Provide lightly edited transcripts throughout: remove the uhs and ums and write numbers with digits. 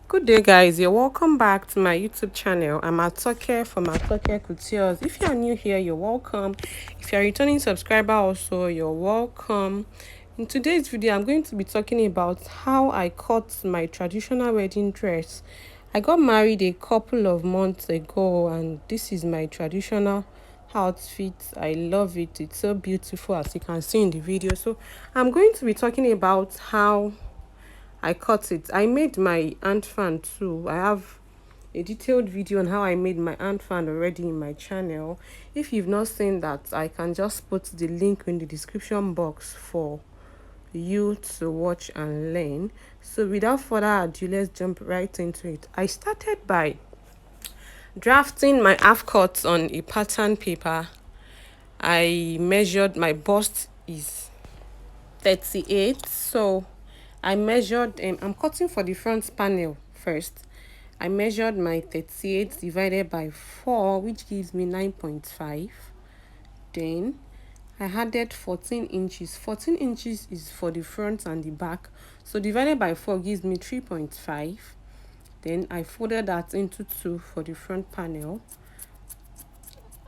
Good day, guys. You're welcome back to my YouTube channel. I'm Atoke from Atoke Coutures. If you're new here, you're welcome. If you're a returning subscriber also, you're welcome. In today's video, I'm going to be talking about how I cut my traditional wedding dress. I got married a couple of months ago, and this is my traditional outfit. I love it. It's so beautiful, as you can see in the video. So I'm going to be talking about how I cut it. I made my hand fan too. I have a detailed video on how I made my hand fan already in my channel. If you've not seen that, I can just put the link in the description box for you to watch and learn. So without further ado, let's jump right into it. I started by drafting my half cuts on a pattern paper. I measured my bust is 38, so I measured I'm cutting for the front panel first. I measured my 38 divided by 4, which gives me 9.5. Then I added 14 inches. 14 inches is for the front and the back, so divided by 4 gives me 3.5. Then I folded that into 2 for the front panel.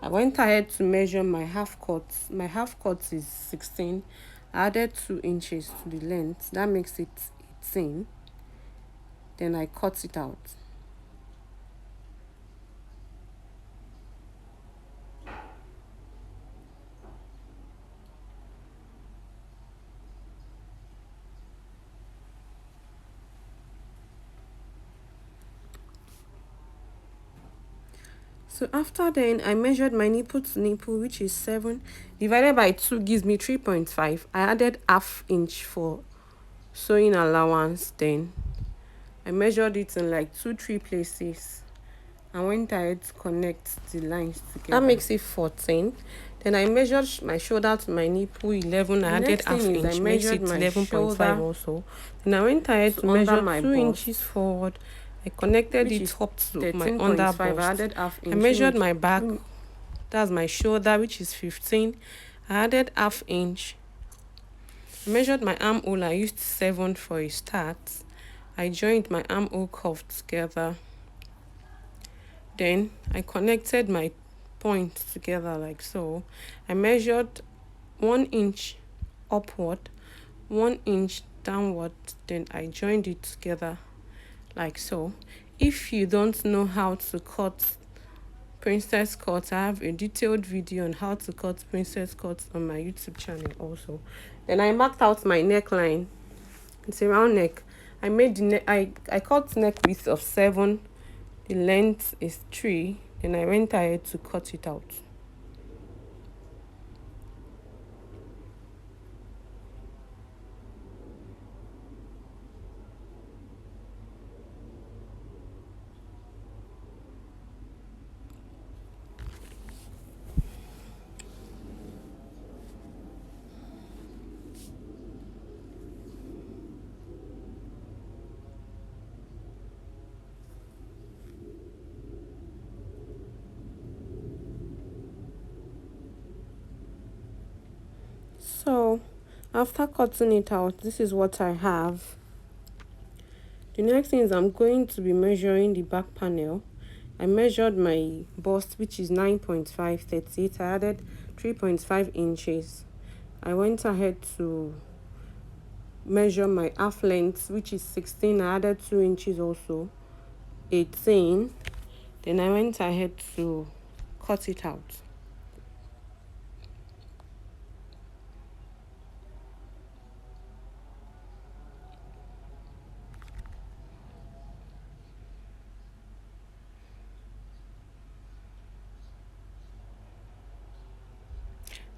I went ahead to measure my half cut. My half cut is 16. I added 2 inches to the length. That makes it 18. Then I cut it out. So after then, I measured my nipple to nipple, which is 7. Divided by 2 gives me 3.5. I added ½ inch for sewing allowance. Then I measured it in like 2-3 places. I went ahead to connect the lines together. That makes it 14. Then I measured my shoulder to my nipple 11. I added ½ inch. I measured my 11.5 also. Then I went ahead to measure my 2 inches forward. I connected it up to my under bust. I added ½ inch. I measured my back. That's my shoulder, which is 15. I added ½ inch. I measured my armhole. I used 7 for a start. I joined my armhole curve together. Then I connected my points together like so. I measured 1 inch upward, 1 inch downward. Then I joined it together like so. If you don't know how to cut princess cut, I have a detailed video on how to cut princess cuts on my YouTube channel also. Then I marked out my neckline. It's a round neck. I made the neck. I cut neck width of 7. The length is 3. Then I went ahead to cut it out. So after cutting it out, this is what I have. The next thing is I'm going to be measuring the back panel. I measured my bust, which is 9.5, 38. I added 3.5 inches. I went ahead to measure my half length, which is 16. I added 2 inches also, 18. Then I went ahead to cut it out.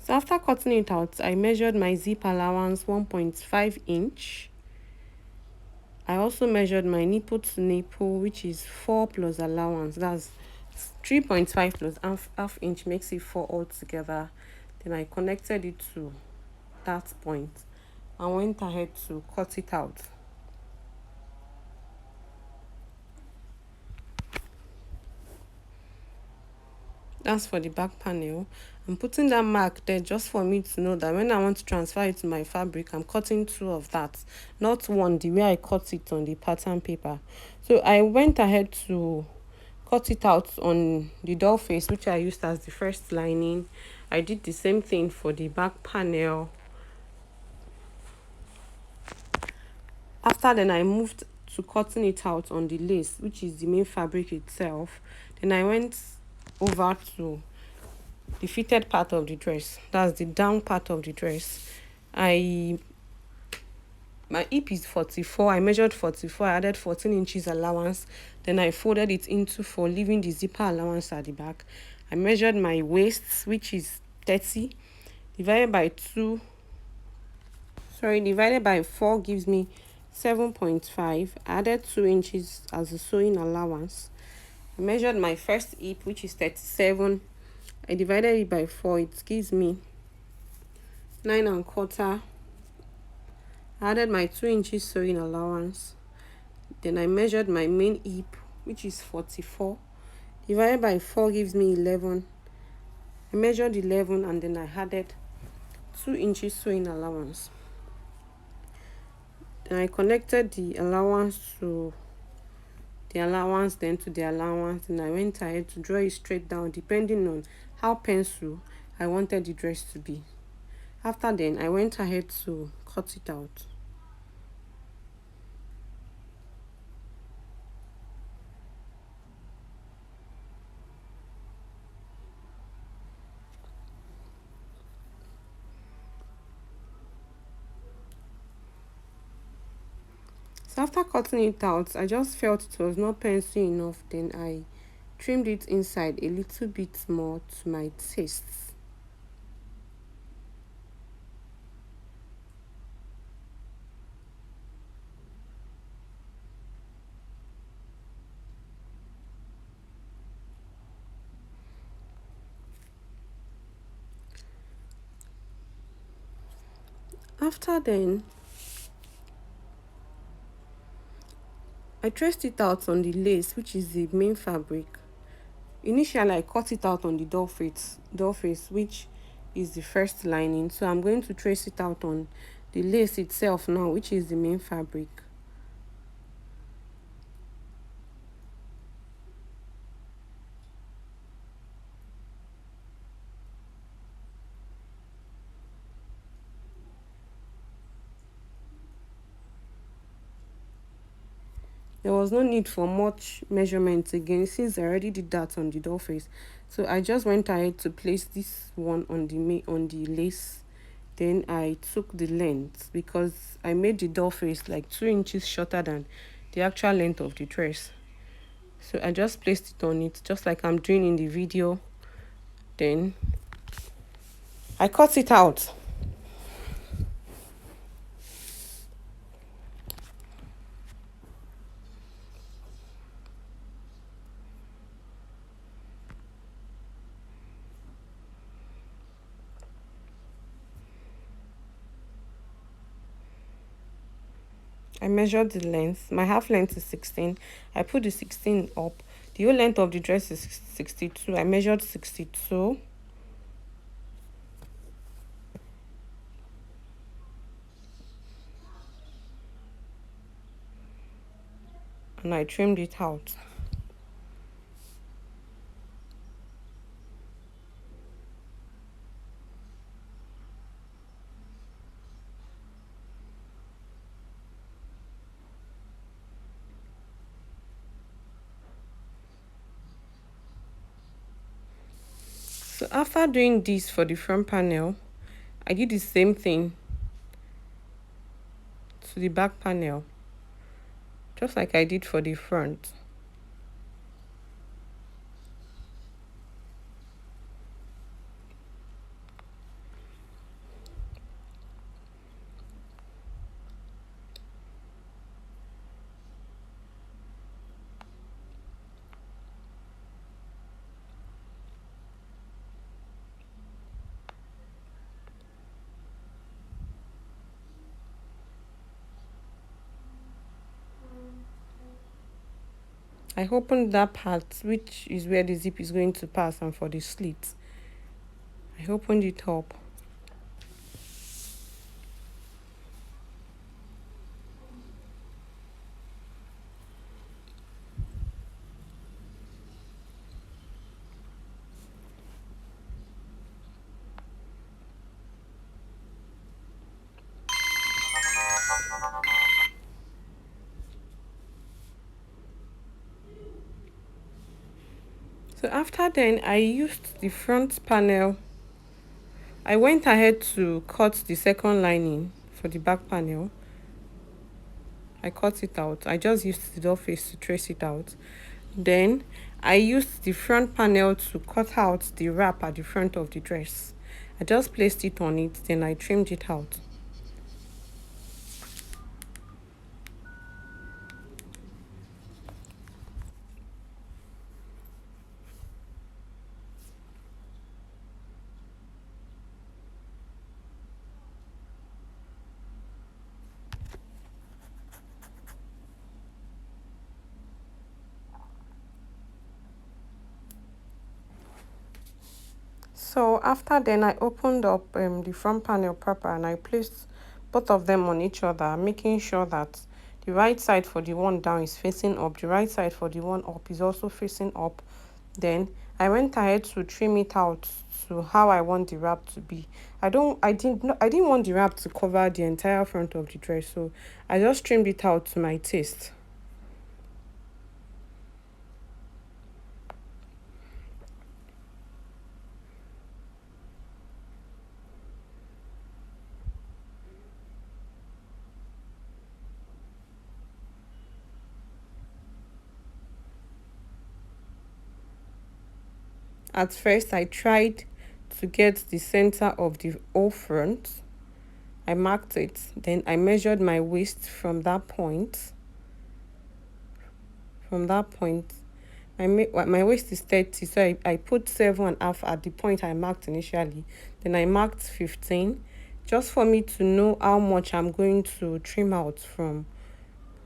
So after cutting it out, I measured my zip allowance 1.5 inch. I also measured my nipple to nipple, which is 4 plus allowance. That's 3.5 plus ½ inch makes it 4 altogether. Then I connected it to that point and went ahead to cut it out. That's for the back panel. I'm putting that mark there just for me to know that when I want to transfer it to my fabric, I'm cutting two of that, not one, the way I cut it on the pattern paper. So I went ahead to cut it out on the doll face, which I used as the first lining. I did the same thing for the back panel. After then, I moved to cutting it out on the lace, which is the main fabric itself. Then I went over to the fitted part of the dress. That's the down part of the dress. I My hip is 44. I measured 44. I added 14 inches allowance. Then I folded it into 4, leaving the zipper allowance at the back. I measured my waist, which is 30, divided by 2. Divided by 4 gives me 7.5. I added 2 inches as a sewing allowance. I measured my first hip, which is 37. I divided it by 4. It gives me 9 1/4. I added my 2 inches sewing allowance. Then I measured my main hip, which is 44. Divided by 4 gives me 11. I measured 11 and then I added 2 inches sewing allowance. Then I connected the allowance to the allowance, then to the allowance, and I went ahead to draw it straight down depending on how pencil I wanted the dress to be. After then, I went ahead to cut it out. So after cutting it out, I just felt it was not pencil enough. Then I trimmed it inside a little bit more to my taste. After then, I traced it out on the lace, which is the main fabric. Initially, I cut it out on the doll face, which is the first lining. So I'm going to trace it out on the lace itself now, which is the main fabric. There was no need for much measurements again since I already did that on the doll face. So I just went ahead to place this one on the lace. Then I took the length because I made the doll face like 2 inches shorter than the actual length of the dress. So I just placed it on it just like I'm doing in the video. Then I cut it out. I measured the length. My half length is 16. I put the 16 up. The whole length of the dress is 62. I measured 62. And I trimmed it out. So after doing this for the front panel, I did the same thing to the back panel, just like I did for the front. I opened that part, which is where the zip is going to pass, and for the slit, I opened it up. So after then, I used the front panel. I went ahead to cut the second lining for the back panel. I cut it out. I just used the door face to trace it out. Then I used the front panel to cut out the wrap at the front of the dress. I just placed it on it, then I trimmed it out. So after then, I opened up the front panel proper, and I placed both of them on each other, making sure that the right side for the one down is facing up, the right side for the one up is also facing up. Then I went ahead to trim it out to how I want the wrap to be. I didn't want the wrap to cover the entire front of the dress, so I just trimmed it out to my taste. At first, I tried to get the center of the whole front. I marked it, then I measured my waist from that point. From that point, my waist is 30, so I put 7.5 at the point I marked initially. Then I marked 15, just for me to know how much I'm going to trim out from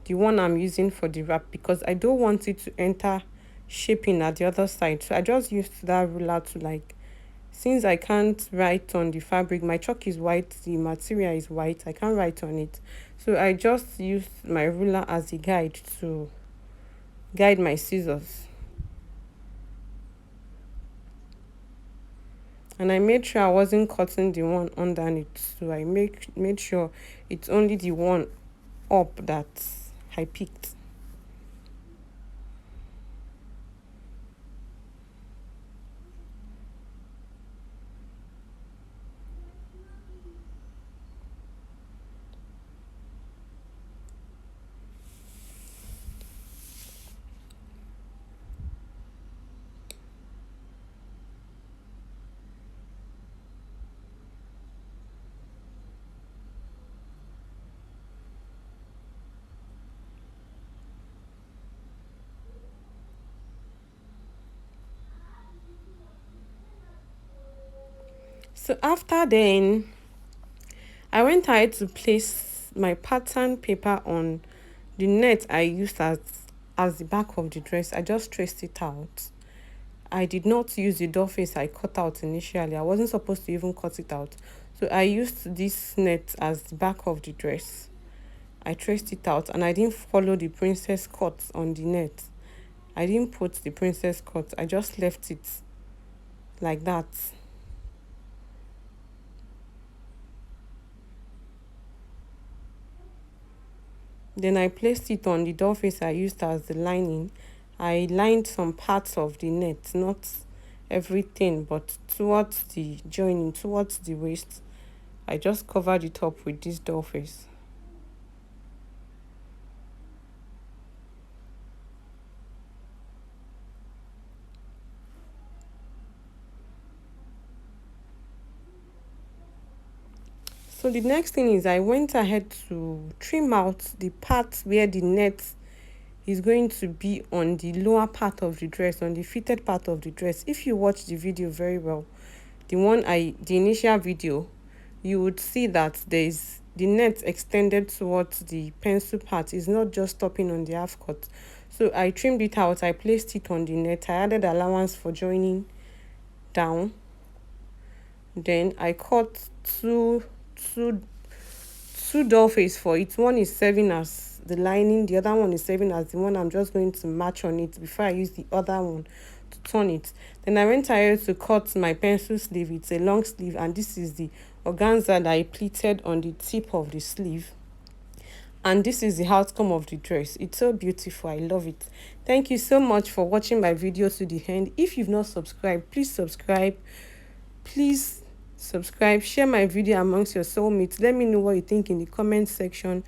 the one I'm using for the wrap, because I don't want it to enter shaping at the other side. So I just used that ruler to, like, since I can't write on the fabric, my chalk is white, the material is white, I can't write on it. So I just used my ruler as a guide to guide my scissors. And I made sure I wasn't cutting the one underneath. So I made sure it's only the one up that I picked. So after then, I went ahead to place my pattern paper on the net I used as the back of the dress. I just traced it out. I did not use the door face I cut out initially. I wasn't supposed to even cut it out. So I used this net as the back of the dress. I traced it out, and I didn't follow the princess cut on the net. I didn't put the princess cut. I just left it like that. Then I placed it on the door face I used as the lining. I lined some parts of the net, not everything, but towards the joining, towards the waist. I just covered it up with this door face. So the next thing is I went ahead to trim out the part where the net is going to be on the lower part of the dress, on the fitted part of the dress. If you watch the video very well, the initial video, you would see that the net extended towards the pencil part. Is not just stopping on the half cut. So I trimmed it out. I placed it on the net. I added allowance for joining down. Then I cut two doll face for it. One is serving as the lining, the other one is serving as the one I'm just going to match on it before I use the other one to turn it. Then I went ahead to cut my pencil sleeve. It's a long sleeve, and this is the organza that I pleated on the tip of the sleeve. And this is the outcome of the dress. It's so beautiful. I love it. Thank you so much for watching my video to the end. If you've not subscribed, please subscribe. Please subscribe, share my video amongst your soulmates. Let me know what you think in the comment section.